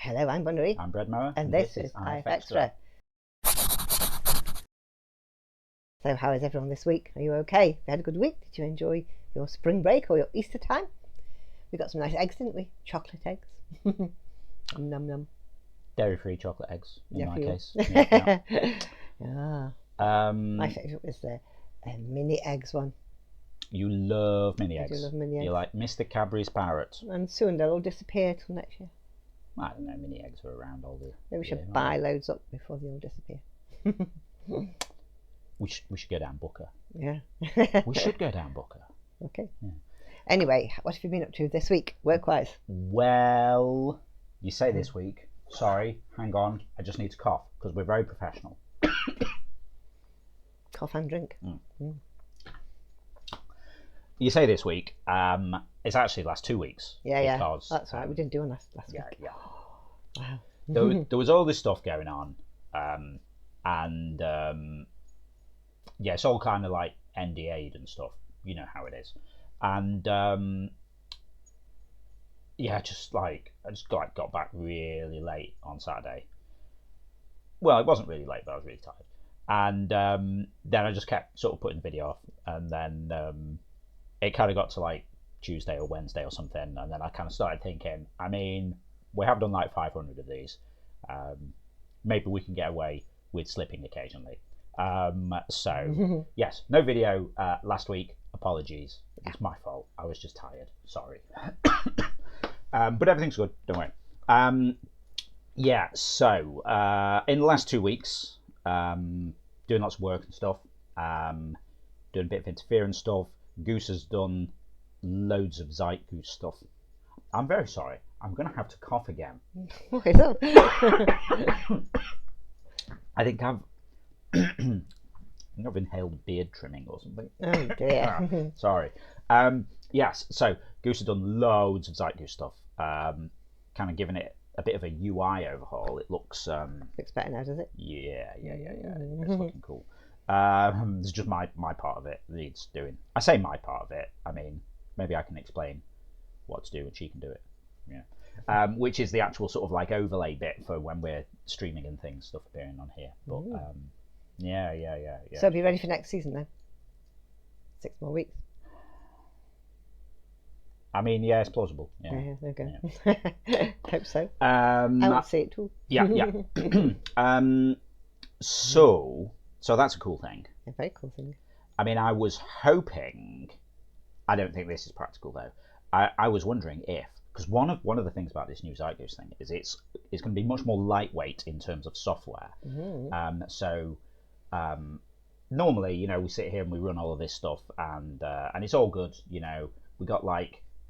Hello, I'm Bonnery. I'm Bread Mower. And this is IFXtra. So how is everyone this week? Are you okay? Have you had a good week? Did you enjoy your spring break or your Easter time? We got some nice eggs, didn't we? Chocolate eggs. Num num. Dairy-free chocolate eggs, in my case. Yeah. My favourite was the mini eggs one. You love mini I eggs. do love mini eggs. You're like Mr. Cadbury's parrot. And soon they'll all disappear till next year. I don't know, mini eggs are around all the Maybe we should buy loads up before they all disappear. We should go down Booker. Yeah. We should go down Booker. Okay. Yeah. Anyway, what have you been up to this week, work-wise? Well, you say this week. Sorry, hang on. I just need to cough because we're very professional. Cough and drink. You say this week. It's actually the last 2 weeks. Yeah, because, that's right. We didn't do one last week. Yeah. Wow. There was all this stuff going on, yeah, it's all kind of like NDA'd and stuff. You know how it is, and yeah, I just got back really late on Saturday. Well, it wasn't really late, but I was really tired, and then I just kept sort of putting the video off, and then it kind of got to like Tuesday or Wednesday or something, and then I kind of started thinking, I mean, we have done like 500 of these. Maybe we can get away with slipping occasionally. So yes, no video last week. Apologies, it's my fault. I was just tired. Sorry. But everything's good. Don't worry. Yeah. So in the last 2 weeks, doing lots of work and stuff. Doing a bit of interference stuff. Goose has done loads of Goose stuff. I'm very sorry. I'm going to have to cough again. What is that? I think I've inhaled beard trimming or something. Oh dear. Sorry. Yes, so Goose has done loads of Goose stuff. Kind of giving it a bit of a UI overhaul. It looks Looks better now, does it? Yeah. It's looking cool. It's just my part of it needs doing. I say my part of it. I mean, maybe I can explain what to do and she can do it. Yeah. Which is the actual sort of like overlay bit for when we're streaming and things, stuff appearing on here. But yeah. So be ready for next season then. 6 more weeks. I mean, yeah, it's plausible. Yeah, okay. Yeah. Hope so. I will see it too. Yeah. So that's a cool thing. A very cool thing. I mean, I was hoping. I don't think this is practical though. I was wondering if, because one of the things about this new Goose thing is it's going to be much more lightweight in terms of software. Normally, you know, we sit here and we run all of this stuff, and it's all good. You know, we got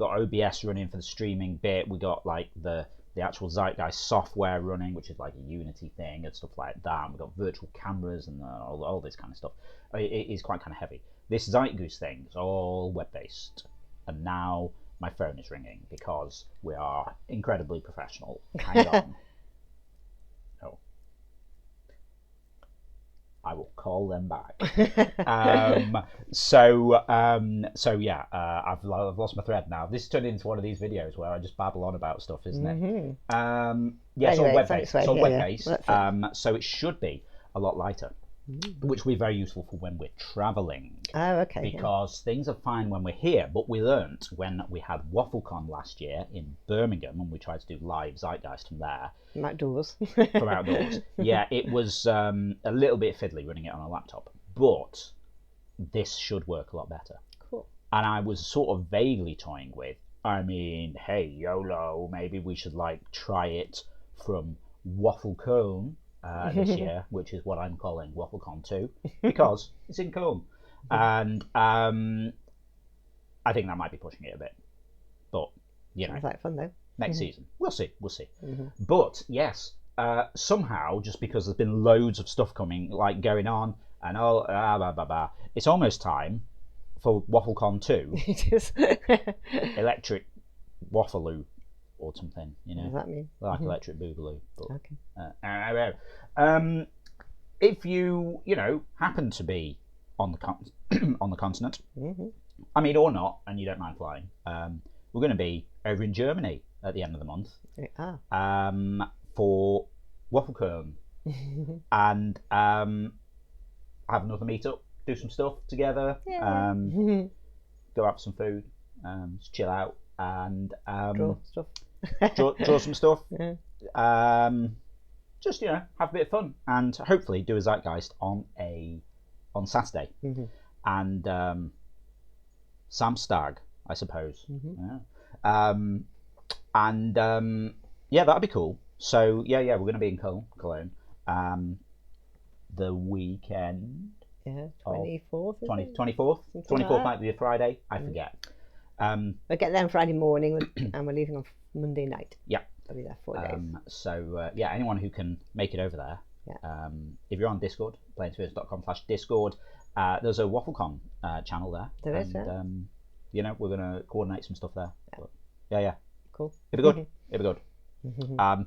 OBS running for the streaming bit. We got like the actual Zeitgeist software running, which is like a Unity thing and stuff like that. And we got virtual cameras and all this kind of stuff. It is quite kind of heavy. This Goose thing is all web based, and now my phone is ringing because we are incredibly professional. Hang on. Oh. I will call them back. So yeah, I've lost my thread now. This turned into one of these videos where I just babble on about stuff, isn't it? Yeah, it's all web-based. It's all web-based. So it should be a lot lighter, which will be very useful for when we're traveling. Oh, okay. Because things are fine when we're here, but we learnt when we had WaffleCon last year in Birmingham, and we tried to do live Zeitgeist from there. From outdoors. From outdoors. Yeah, it was a little bit fiddly running it on a laptop, but this should work a lot better. Cool. And I was sort of vaguely toying with, I mean, hey, YOLO, maybe we should like try it from WaffleCon this year, which is what I'm calling WaffleCon 2, because it's in Cologne. And I think that might be pushing it a bit. But, you know. Sounds like fun though. Next season. We'll see. But yes, somehow, just because there's been loads of stuff going on, and it's almost time for WaffleCon 2. It is. Electric Waffaloo or something, you know. What does that mean? Like Electric Boogaloo. But, okay. If you happen to be on the continent, I mean, or not, and you don't mind flying, we're going to be over in Germany at the end of the month for waffle cone, and have another meetup, do some stuff together, go out for some food, just chill out, and Draw stuff. draw some stuff. Just have a bit of fun, and hopefully do a Zeitgeist on Saturday, and Sam Stagg, I suppose. That'd be cool. So we're going to be in Cologne. The weekend. 24th. 24th might be a Friday. I forget. We'll get there on Friday morning, and we're leaving on Monday night. Yeah. I'll be there 4 days. So anyone who can make it over there. If you're on Discord, playingspirits.com/Discord, there's a WaffleCon channel there. There is, we're going to coordinate some stuff there. But, cool. It'll be good. It'll be good.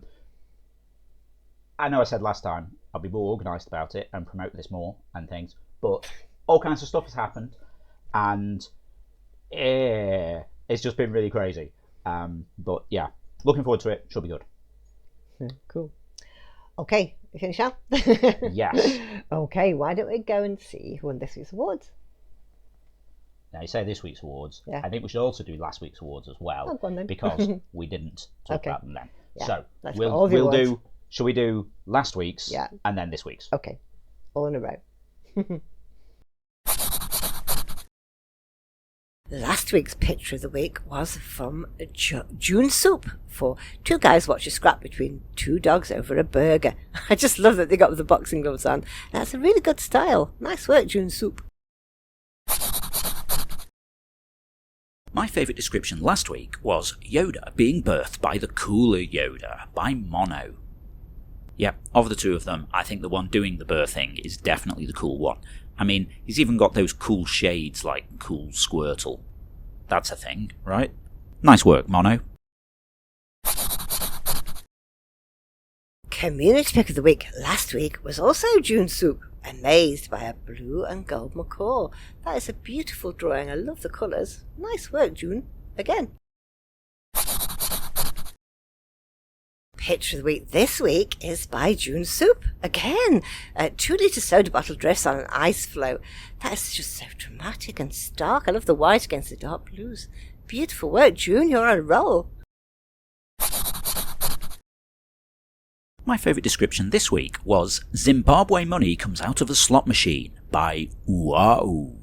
I know I said last time I'll be more organised about it and promote this more and things, but all kinds of stuff has happened, and it's just been really crazy. But yeah, looking forward to it. Should be good. Cool. Okay, we finish now? Yes. Okay, why don't we go and see who won this week's awards? Now, you say this week's awards. Yeah. I think we should also do last week's awards as well, go on then. because we didn't talk about them then. Yeah, so we'll do. Shall we do last week's and then this week's? Okay, all in a row. Last week's picture of the week was from June Soup for two guys watch a scrap between two dogs over a burger. I just love that they got the boxing gloves on. That's a really good style. Nice work, June Soup. My favourite description last week was Yoda being birthed by the cooler Yoda by Mono. Yeah, of the two of them, I think the one doing the birthing is definitely the cool one. I mean, he's even got those cool shades like Cool Squirtle. That's a thing, right? Nice work, Mono. Community pick of the week last week was also June Soup, amazed by a blue and gold macaw. That is a beautiful drawing. I love the colours. Nice work, June. Again. Picture of the week this week is by June Soup. Again, a 2-litre soda bottle drifts on an ice floe. That is just so dramatic and stark. I love the white against the dark blues. Beautiful work, June. You're on a roll. My favourite description this week was Zimbabwe money comes out of a slot machine by Wow.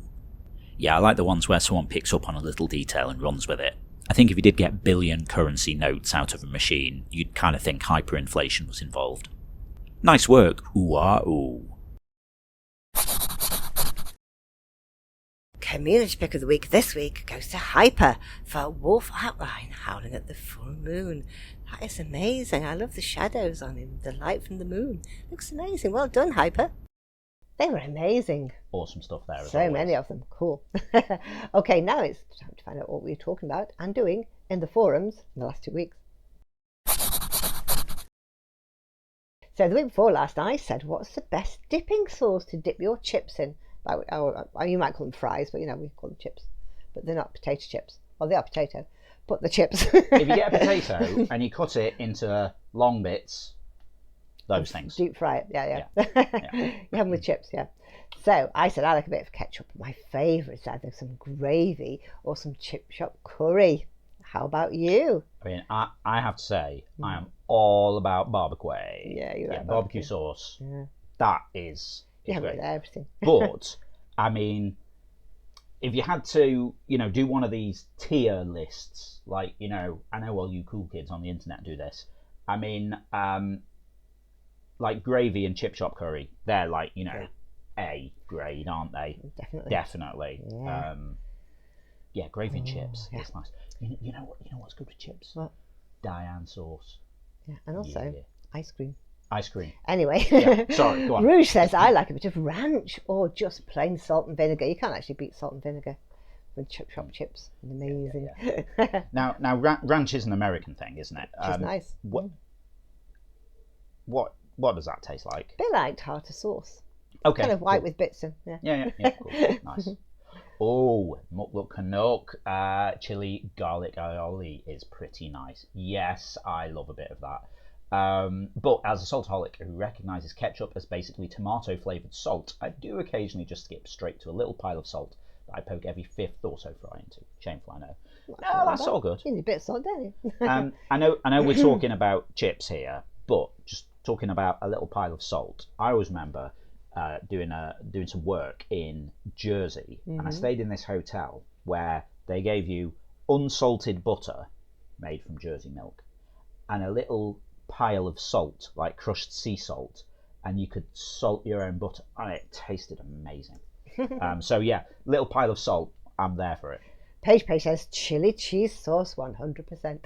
Yeah, I like the ones where someone picks up on a little detail and runs with it. I think if you did get billion currency notes out of a machine, you'd kind of think hyperinflation was involved. Nice work, Wow. Community pick of the week this week goes to Hyper for Wolf Outline Howling at the Full Moon. That is amazing. I love the shadows on him, the light from the moon. Looks amazing. Well done, Hyper. They were amazing. Awesome stuff there. So many of them. Cool. Okay, now it's time to find out what we were talking about and doing in the forums in the last 2 weeks. So the week before last, I said, what's the best dipping sauce to dip your chips in? You might call them fries, but we call them chips. But they're not potato chips. Well, they are potato, but the chips. If you get a potato and you cut it into long bits, those things. Deep fry it, yeah. You have them with chips, yeah. So I said I like a bit of ketchup. My favourite is either some gravy or some chip shop curry. How about you? I mean, I have to say, I am all about barbecue. Yeah, you like barbecue sauce. Yeah. That is. You have it with everything. But I mean, if you had to, do one of these tier lists, like I know all you cool kids on the internet do this. I mean, like gravy and chip shop curry, they're like A grade, aren't they? Definitely. Yeah. Gravy and chips. Yeah. It's nice. You know what's good with chips? What? Diane sauce. Yeah, and also ice cream. Ice cream. Anyway, sorry, go on. Rouge says, I like a bit of ranch or just plain salt and vinegar. You can't actually beat salt and vinegar with chip shop chips. Amazing. Yeah. Now, ranch is an American thing, isn't it? Which is nice. What does that taste like? A bit like tartar sauce. Okay. Kind of white with bits in. Yeah, cool. Nice. Oh, Mukluk Canuck chili garlic aioli is pretty nice. Yes, I love a bit of that. But as a saltaholic who recognises ketchup as basically tomato flavoured salt, I do occasionally just skip straight to a little pile of salt that I poke every fifth or so fry into. Shameful, I know. No, that's all good. You need a bit of salt, don't you? I know we're talking about chips here, but just talking about a little pile of salt. I always remember doing some work in Jersey, and I stayed in this hotel where they gave you unsalted butter made from Jersey milk and a little pile of salt, like crushed sea salt, and you could salt your own butter, and it tasted amazing. So yeah, little pile of salt, I'm there for it. Paige says chili cheese sauce 100%.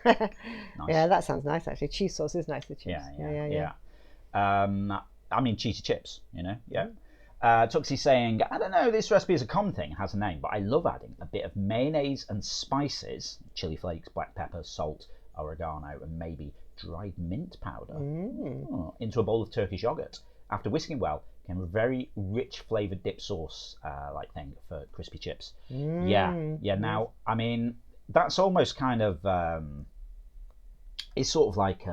Nice. Yeah, that sounds nice actually. Cheese sauce is nice with chips. Yeah. I mean, cheesy chips, yeah. Tuxie's saying, I don't know, this recipe is a common thing, it has a name, but I love adding a bit of mayonnaise and spices, chili flakes, black pepper, salt, oregano, and maybe dried mint powder into a bowl of Turkish yogurt. After whisking well, came a very rich flavoured dip sauce like thing for crispy chips. Yeah. Now, I mean, that's almost kind of, it's sort of like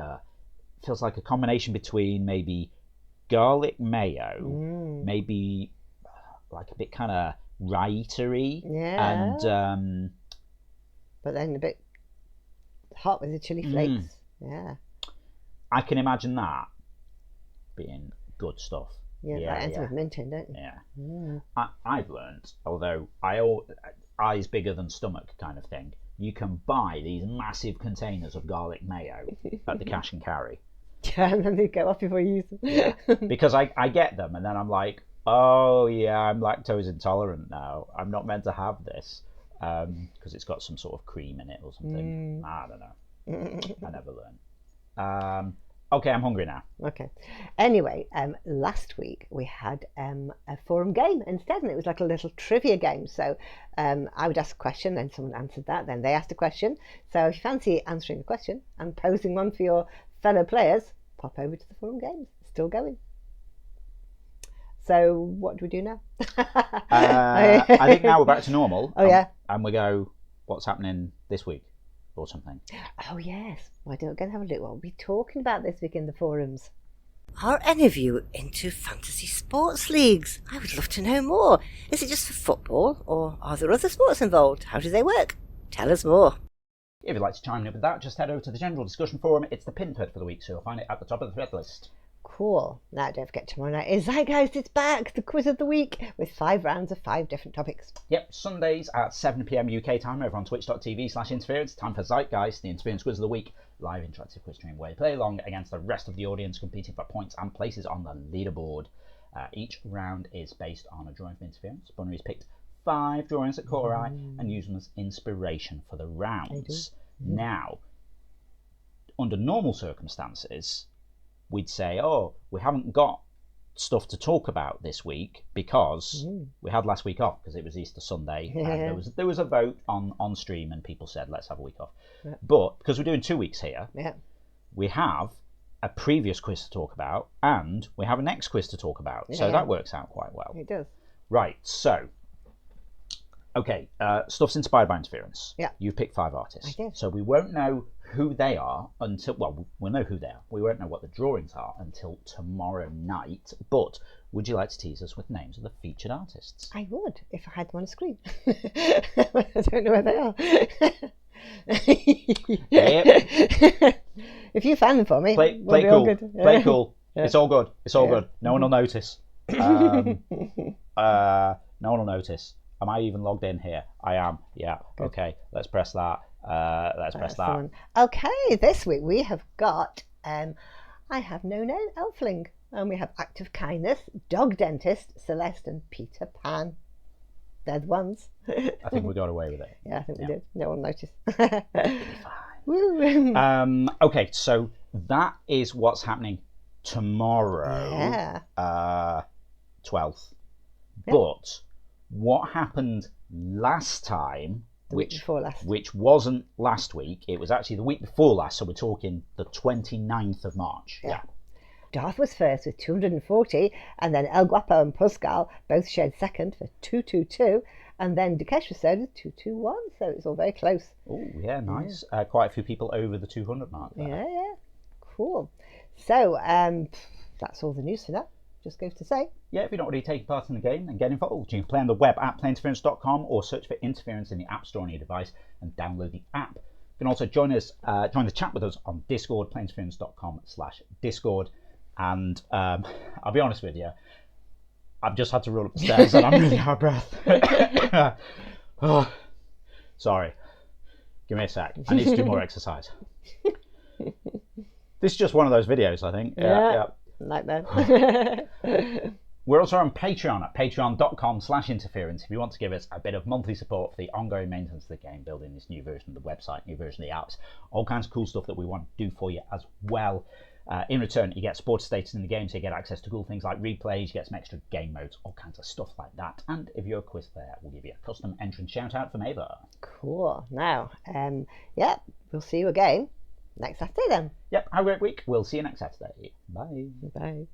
feels like a combination between maybe garlic mayo, maybe like a bit kind of raitery, and but then a bit hot with the chili flakes. Yeah, I can imagine that being good stuff. That ends with mint in, don't you? Yeah. I've learned, although eyes bigger than stomach kind of thing, you can buy these massive containers of garlic mayo at the cash and carry. Yeah, and then they go off before you use them. Yeah, because I get them and then I'm like, oh yeah, I'm lactose intolerant now. I'm not meant to have this because it's got some sort of cream in it or something. I don't know. I never learn. Okay, I'm hungry now. Okay. Anyway, last week we had a forum game instead, and it was like a little trivia game. So I would ask a question, then someone answered that, then they asked a question. So if you fancy answering a question and posing one for your fellow players, pop over to the forum games. It's still going. So what do we do now? I think now we're back to normal. Yeah. And we go, what's happening this week or something? Oh yes. Why don't we go and have a look? What are we talking about this week in the forums? Are any of you into fantasy sports leagues? I would love to know more. Is it just for football, or are there other sports involved? How do they work? Tell us more. If you'd like to chime in with that, just head over to the general discussion forum. It's the pinned thread for the week, so you'll find it at the top of the thread list. Cool. Now don't forget, tomorrow night is Zeitgeist. It's back, the quiz of the week, with 5 rounds of 5 different topics. Yep, Sundays at 7 PM UK time over on twitch.tv/interference. Time for Zeitgeist, the Interference Quiz of the Week, live interactive quiz stream where you play along against the rest of the audience, competing for points and places on the leaderboard. Each round is based on a drawing from Interference. Bunry's picked 5 drawings that caught her eye and used them as inspiration for the rounds. Now, under normal circumstances, we'd say, oh, we haven't got stuff to talk about this week because we had last week off because it was Easter Sunday. And there was a vote on stream and people said, let's have a week off. Yeah. But because we're doing 2 weeks here, we have a previous quiz to talk about and we have a next quiz to talk about. So that works out quite well. It does. Right, so, okay, stuff's inspired by Interference. Yeah. You've picked 5 artists. I did. So we won't know who they are until, well, we'll know who they are. We won't know what the drawings are until tomorrow night. But would you like to tease us with names of the featured artists? I would, if I had them on a screen. I don't know where they are. If you found them for me, play cool. Play cool. Yeah. It's all good. It's all good. No one will notice. No one will notice. Am I even logged in here? I am. Yeah. Good. Okay. Let's press that. Let's press that. Fun. Okay. This week we have got I Have No Name Elfling, and we have Act of Kindness, Dog Dentist, Celeste, and Peter Pan. They're the ones. I think we got away with it. Yeah, I think we did. No one noticed. Fine. Okay, so that is what's happening tomorrow. Yeah. 12th. Yeah. But what happened last time, which wasn't last week, it was actually the week before last, so we're talking the 29th of March. Yeah. Darth was first with 240, and then El Guapo and Pascal both shared second for 222, and then Dukesh was third with 221, so it's all very close. Oh, yeah, nice. Quite a few people over the 200 mark there. Yeah, cool. So, that's all the news for now. Just goes to say. Yeah, if you're not already taking part in the game, then get involved. You can play on the web at playinterference.com or search for Interference in the App Store on your device and download the app. You can also join the chat with us on Discord, playinterference.com/Discord. And I'll be honest with you, I've just had to run up the stairs and I'm really out of breath. Oh, sorry. Give me a sec. I need to do more exercise. This is just one of those videos, I think. Yeah. Nightmare. We're also on Patreon at patreon.com/interference if you want to give us a bit of monthly support for the ongoing maintenance of the game, building this new version of the website, new version of the apps, all kinds of cool stuff that we want to do for you as well. In return, you get supporter status in the game, so you get access to cool things like replays, you get some extra game modes, all kinds of stuff like that. And if you're a quiz player, we'll give you a custom entrance shout out from Ava. Cool. Now, we'll see you again next Saturday then. Yep, have a great week. We'll see you next Saturday. Bye. Bye.